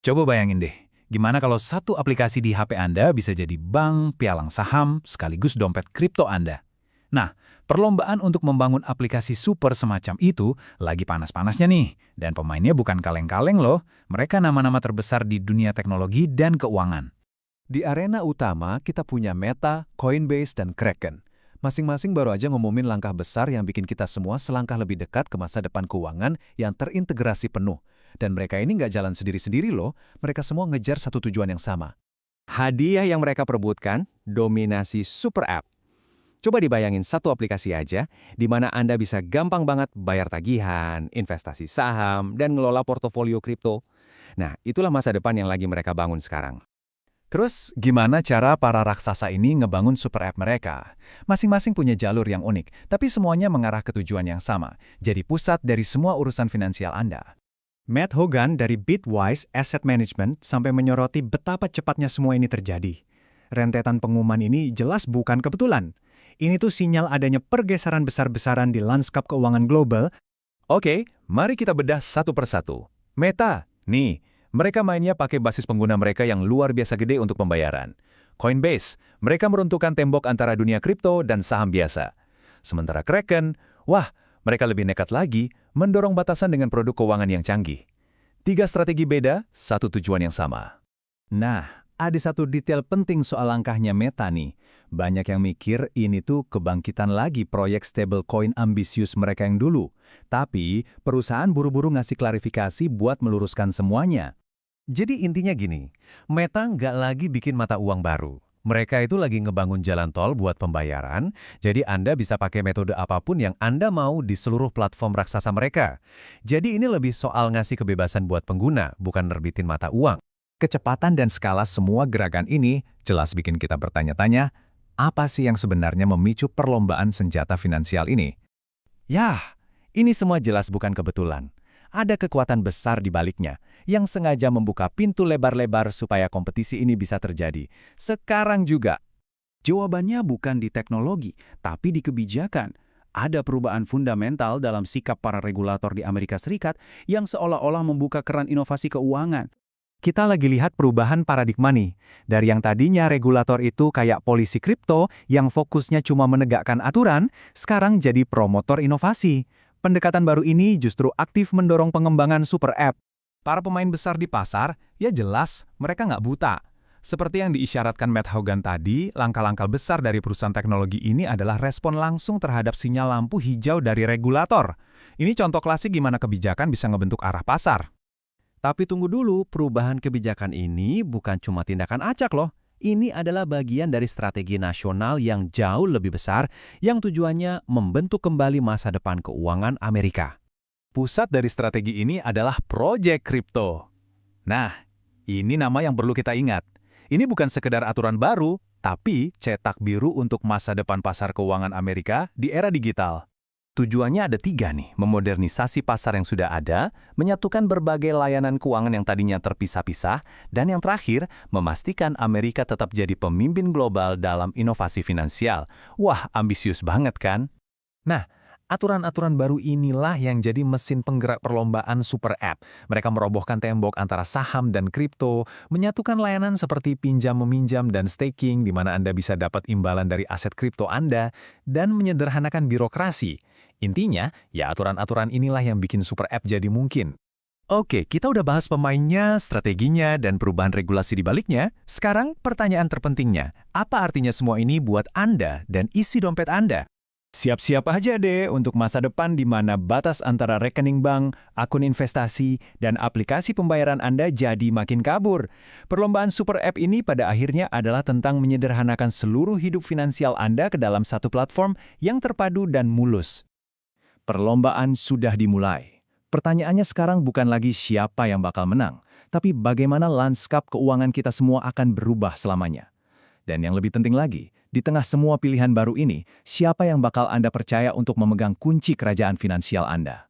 Coba bayangin deh, gimana kalau satu aplikasi di HP Anda bisa jadi bank, pialang saham, sekaligus dompet kripto Anda. Nah, perlombaan untuk membangun aplikasi super semacam itu lagi panas-panasnya nih. Dan pemainnya bukan kaleng-kaleng loh, mereka nama-nama terbesar di dunia teknologi dan keuangan. Di arena utama, kita punya Meta, Coinbase, dan Kraken. Masing-masing baru aja ngumumin langkah besar yang bikin kita semua selangkah lebih dekat ke masa depan keuangan yang terintegrasi penuh. Dan mereka ini nggak jalan sendiri-sendiri loh, mereka semua ngejar satu tujuan yang sama. Hadiah yang mereka perebutkan, dominasi super app. Coba dibayangin satu aplikasi aja, di mana Anda bisa gampang banget bayar tagihan, investasi saham, dan ngelola portofolio kripto. Nah, itulah masa depan yang lagi mereka bangun sekarang. Terus, gimana cara para raksasa ini ngebangun super app mereka? Masing-masing punya jalur yang unik, tapi semuanya mengarah ke tujuan yang sama, jadi pusat dari semua urusan finansial Anda. Matt Hogan dari Bitwise Asset Management sampai menyoroti betapa cepatnya semua ini terjadi. Rentetan pengumuman ini jelas bukan kebetulan. Ini tuh sinyal adanya pergeseran besar-besaran di lanskap keuangan global. Oke, mari kita bedah satu persatu. Meta, nih, mereka mainnya pakai basis pengguna mereka yang luar biasa gede untuk pembayaran. Coinbase, mereka meruntuhkan tembok antara dunia kripto dan saham biasa. Sementara Kraken, wah, mereka lebih nekat lagi, mendorong batasan dengan produk keuangan yang canggih. 3 strategi beda, satu tujuan yang sama. Nah, ada satu detail penting soal langkahnya Meta nih. Banyak yang mikir ini tuh kebangkitan lagi proyek stablecoin ambisius mereka yang dulu. Tapi, perusahaan buru-buru ngasih klarifikasi buat meluruskan semuanya. Jadi intinya gini, Meta nggak lagi bikin mata uang baru. Mereka itu lagi ngebangun jalan tol buat pembayaran, jadi Anda bisa pakai metode apapun yang Anda mau di seluruh platform raksasa mereka. Jadi ini lebih soal ngasih kebebasan buat pengguna, bukan nerbitin mata uang. Kecepatan dan skala semua gerakan ini jelas bikin kita bertanya-tanya, apa sih yang sebenarnya memicu perlombaan senjata finansial ini? Yah, ini semua jelas bukan kebetulan. Ada kekuatan besar di baliknya, yang sengaja membuka pintu lebar-lebar supaya kompetisi ini bisa terjadi. Sekarang juga. Jawabannya bukan di teknologi, tapi di kebijakan. Ada perubahan fundamental dalam sikap para regulator di Amerika Serikat yang seolah-olah membuka keran inovasi keuangan. Kita lagi lihat perubahan paradigma nih. Dari yang tadinya regulator itu kayak polisi kripto yang fokusnya cuma menegakkan aturan, sekarang jadi promotor inovasi. Pendekatan baru ini justru aktif mendorong pengembangan super app. Para pemain besar di pasar, ya jelas mereka nggak buta. Seperti yang diisyaratkan Matt Hogan tadi, langkah-langkah besar dari perusahaan teknologi ini adalah respon langsung terhadap sinyal lampu hijau dari regulator. Ini contoh klasik gimana kebijakan bisa ngebentuk arah pasar. Tapi tunggu dulu, perubahan kebijakan ini bukan cuma tindakan acak loh. Ini adalah bagian dari strategi nasional yang jauh lebih besar yang tujuannya membentuk kembali masa depan keuangan Amerika. Pusat dari strategi ini adalah Project Crypto. Nah, ini nama yang perlu kita ingat. Ini bukan sekedar aturan baru, tapi cetak biru untuk masa depan pasar keuangan Amerika di era digital. Tujuannya ada 3 nih, memodernisasi pasar yang sudah ada, menyatukan berbagai layanan keuangan yang tadinya terpisah-pisah, dan yang terakhir, memastikan Amerika tetap jadi pemimpin global dalam inovasi finansial. Wah, ambisius banget kan? Nah, aturan-aturan baru inilah yang jadi mesin penggerak perlombaan super app. Mereka merobohkan tembok antara saham dan kripto, menyatukan layanan seperti pinjam-meminjam dan staking di mana Anda bisa dapat imbalan dari aset kripto Anda, dan menyederhanakan birokrasi. Intinya, ya aturan-aturan inilah yang bikin super app jadi mungkin. Oke, kita udah bahas pemainnya, strateginya, dan perubahan regulasi di baliknya. Sekarang, pertanyaan terpentingnya, apa artinya semua ini buat Anda dan isi dompet Anda? Siap-siap aja deh untuk masa depan di mana batas antara rekening bank, akun investasi, dan aplikasi pembayaran Anda jadi makin kabur. Perlombaan super app ini pada akhirnya adalah tentang menyederhanakan seluruh hidup finansial Anda ke dalam satu platform yang terpadu dan mulus. Perlombaan sudah dimulai. Pertanyaannya sekarang bukan lagi siapa yang bakal menang, tapi bagaimana lanskap keuangan kita semua akan berubah selamanya. Dan yang lebih penting lagi, di tengah semua pilihan baru ini, siapa yang bakal Anda percaya untuk memegang kunci kerajaan finansial Anda?